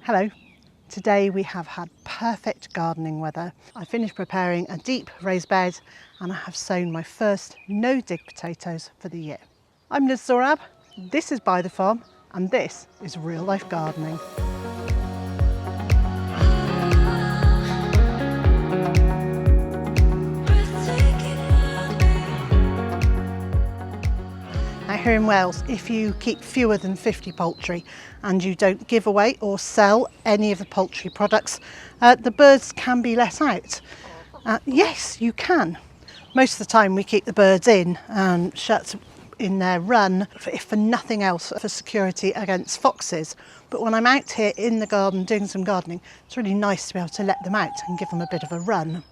Hello. Today we have had perfect gardening weather. I finished preparing a deep raised bed and I have sown my first no-dig potatoes for the year. I'm Zorab, this is Byther Farm and this is real life gardening. Now here in Wales, if you keep fewer than 50 poultry and you don't give away or sell any of the poultry products, the birds can be let out. Yes, you can. Most of the time we keep the birds in and shut in their run, if for nothing else, for security against foxes. But when I'm out here in the garden doing some gardening, it's really nice to be able to let them out and give them a bit of a run.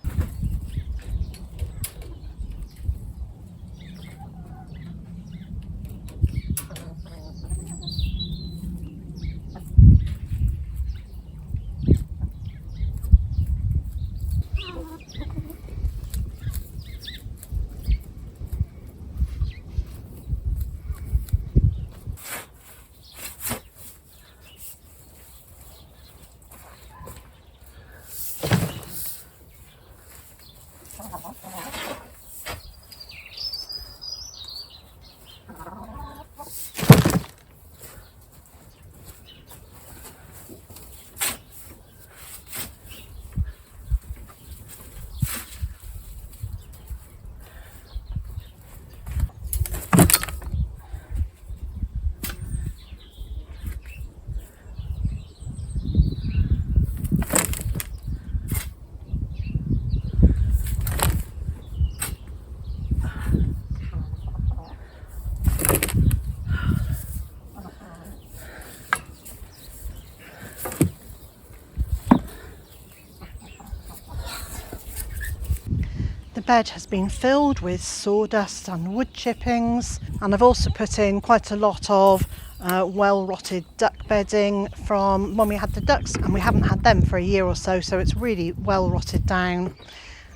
The bed has been filled with sawdust and wood chippings, and I've also put in quite a lot of well-rotted duck bedding from when we had the ducks, and we haven't had them for a year or so, so it's really well rotted down.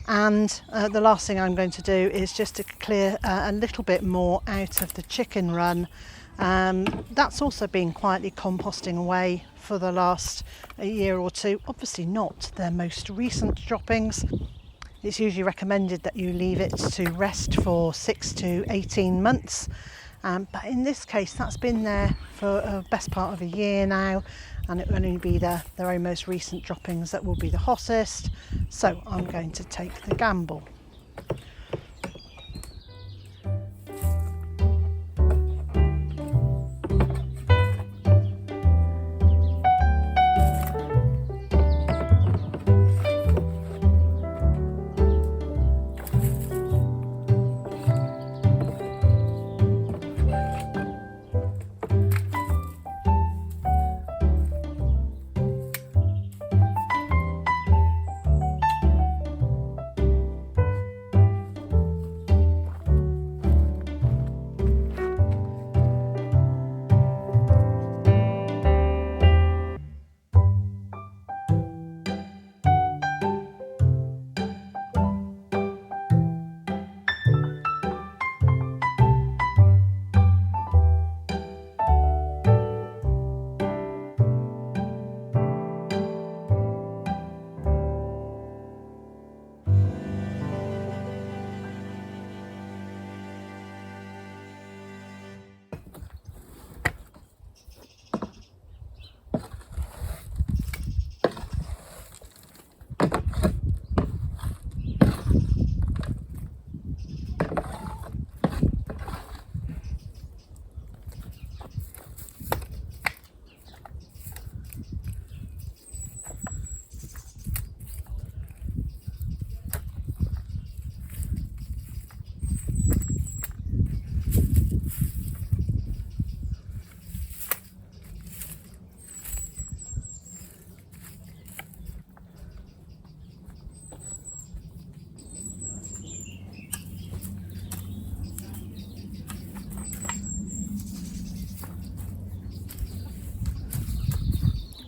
And the last thing I'm going to do is just to clear a little bit more out of the chicken run. That's also been quietly composting away for the last year or two. Obviously not their most recent droppings. It's usually recommended that you leave it to rest for 6 to 18 months. But in this case, that's been there for the best part of a year now, and it will only be the very most recent droppings that will be the hottest. So I'm going to take the gamble.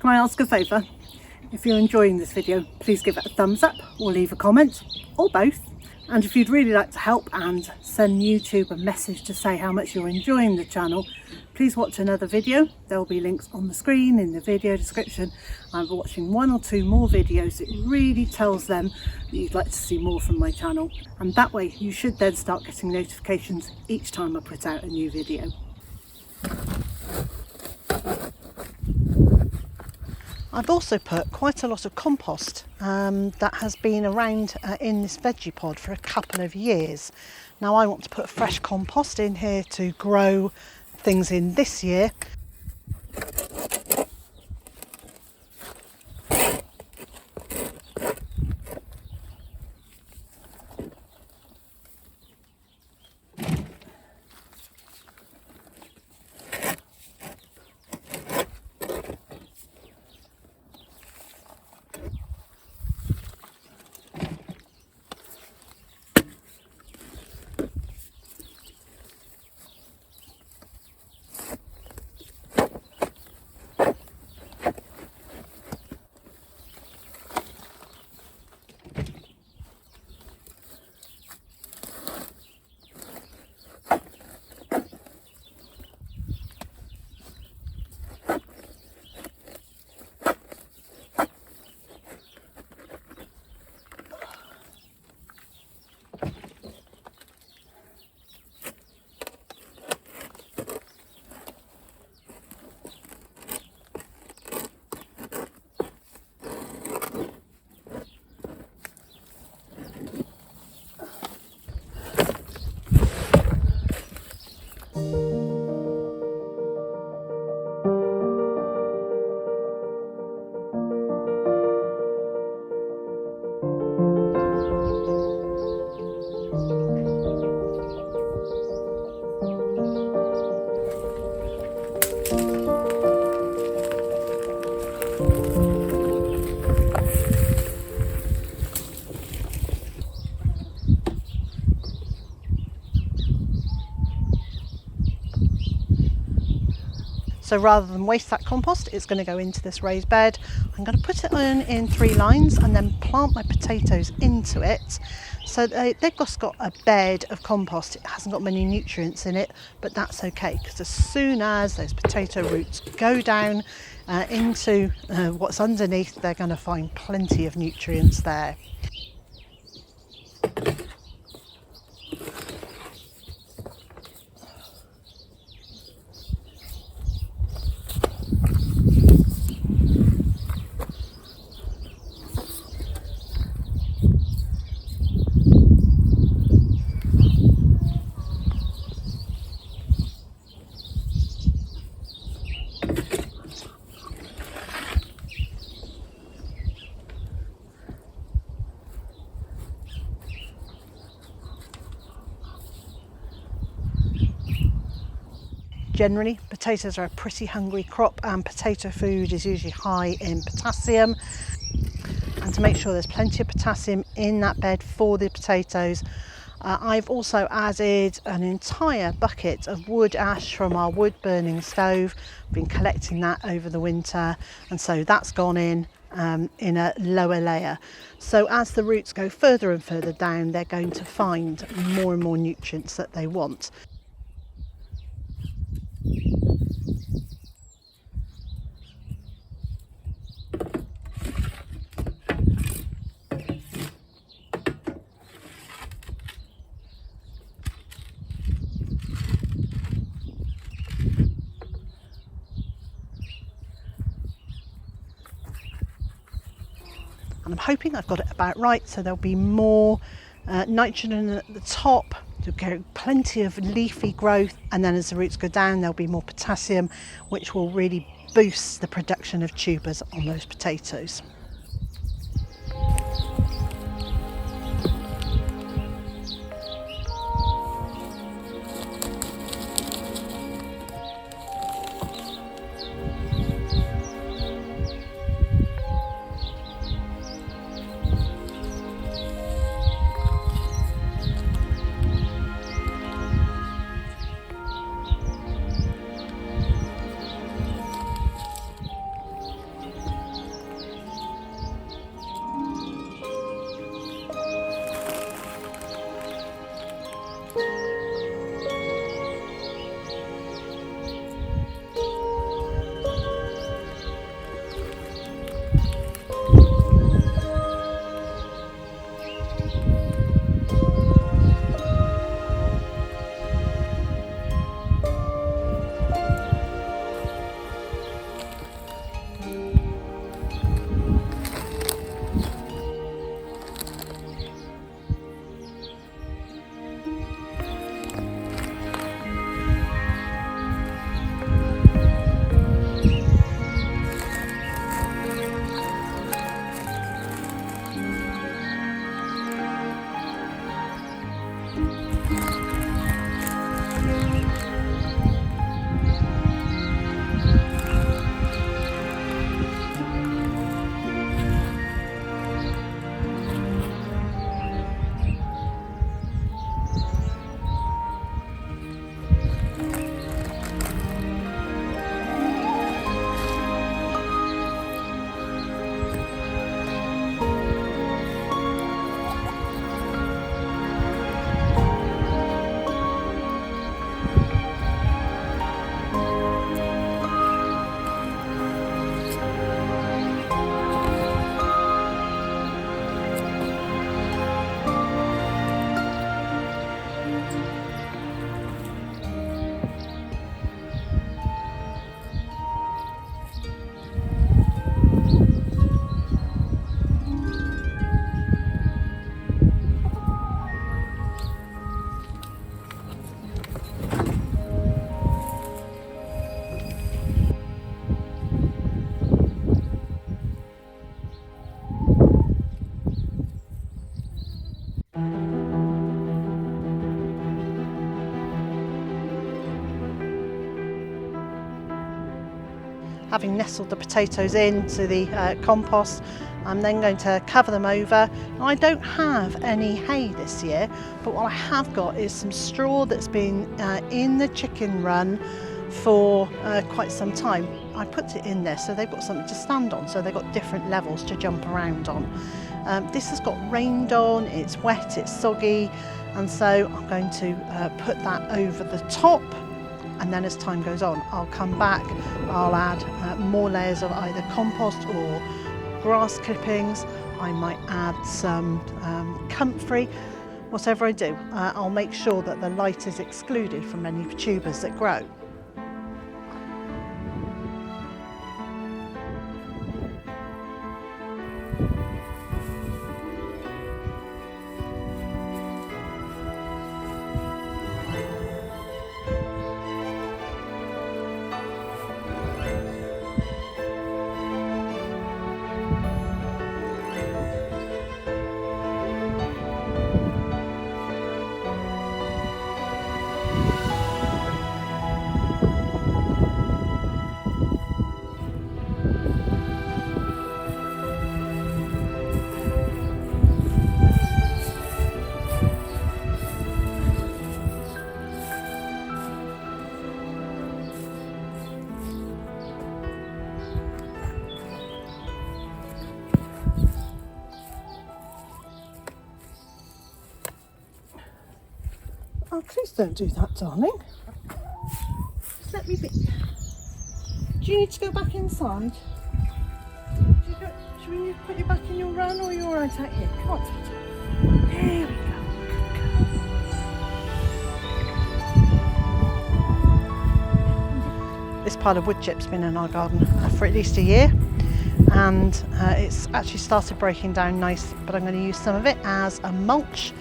Can I ask a favour? If you're enjoying this video, please give it a thumbs up or leave a comment, or both. And if you'd really like to help and send YouTube a message to say how much you're enjoying the channel, Please watch another video. There will be links on the screen in the video description. I'm watching 1 or 2 more videos. It really tells them that you'd like to see more from my channel, and that way you should then start getting notifications each time I put out a new video. I've also put quite a lot of compost that has been around in this veggie pod for a couple of years. Now I want to put fresh compost in here to grow things in this year. So rather than waste that compost, it's going to go into this raised bed. I'm going to put it in 3 lines and then plant my potatoes into it. So they've just got a bed of compost. It hasn't got many nutrients in it, but that's okay, because as soon as those potato roots go down into what's underneath, they're going to find plenty of nutrients there. Generally, potatoes are a pretty hungry crop, and potato food is usually high in potassium. And to make sure there's plenty of potassium in that bed for the potatoes, I've also added an entire bucket of wood ash from our wood burning stove. I've been collecting that over the winter, and so that's gone in a lower layer. So as the roots go further and further down, they're going to find more and more nutrients that they want. And I'm hoping I've got it about right, so there'll be more nitrogen at the top to get plenty of leafy growth, and then as the roots go down there'll be more potassium, which will really boost the production of tubers on those potatoes. having nestled the potatoes into the compost, I'm then going to cover them over. Now, I don't have any hay this year, but what I have got is some straw that's been in the chicken run for quite some time. I put it in there so they've got something to stand on, so they've got different levels to jump around on. This has got rained on, it's wet, it's soggy, and so I'm going to put that over the top, and then as time goes on I'll come back, I'll add more layers of either compost or grass clippings. I might add some comfrey. Whatever I do, I'll make sure that the light is excluded from any tubers that grow. Oh, please don't do that, darling. Just let me be. Do you need to go back inside? Should we put you back in your run, or are you all right out here? Come on. There we go. This pile of wood chip's been in our garden for at least a year, and it's actually started breaking down nice, but I'm going to use some of it as a mulch.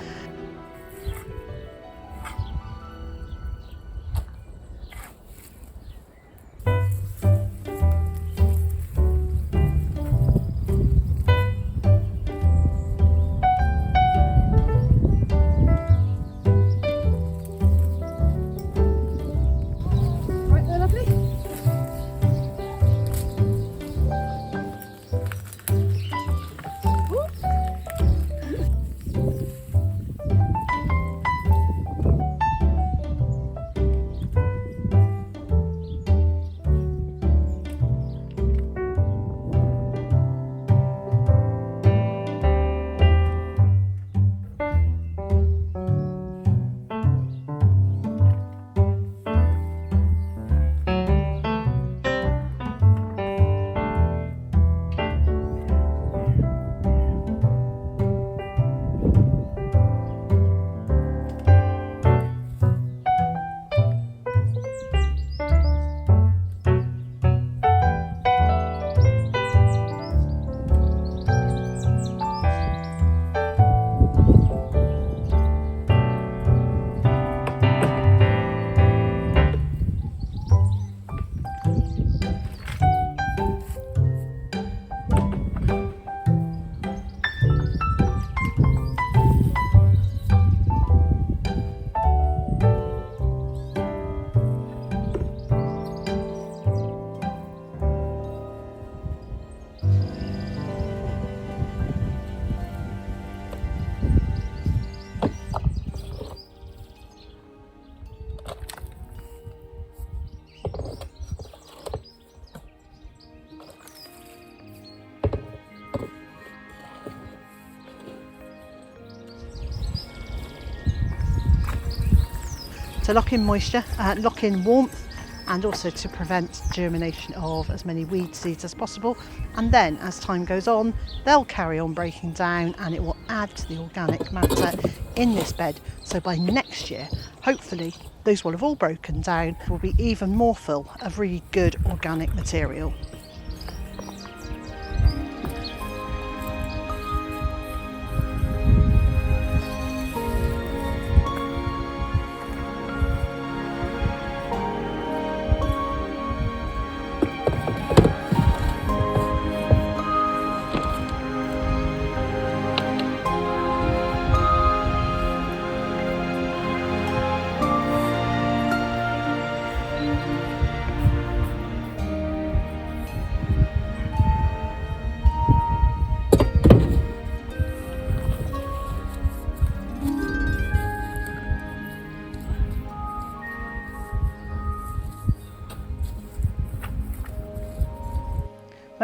To lock in moisture, lock in warmth, and also to prevent germination of as many weed seeds as possible. And then as time goes on, they'll carry on breaking down, and it will add to the organic matter in this bed. So by next year, hopefully those will have all broken down, will be even more full of really good organic material.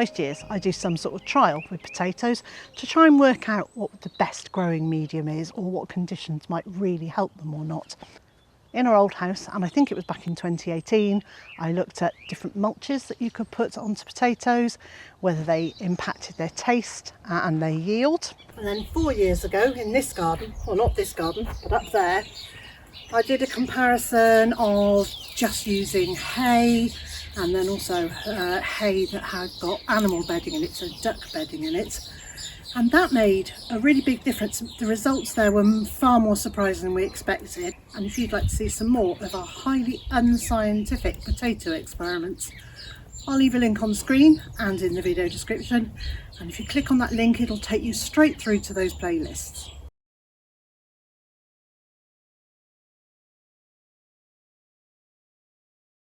Most years I do some sort of trial with potatoes to try and work out what the best growing medium is or what conditions might really help them or not. In our old house, and I think it was back in 2018, I looked at different mulches that you could put onto potatoes, whether they impacted their taste and their yield. And then 4 years ago in this garden, or not this garden, but up there, I did a comparison of just using hay and then also hay that had got animal bedding in it, so duck bedding in it. And that made a really big difference. The results there were far more surprising than we expected. And if you'd like to see some more of our highly unscientific potato experiments, I'll leave a link on screen and in the video description. And if you click on that link, it'll take you straight through to those playlists.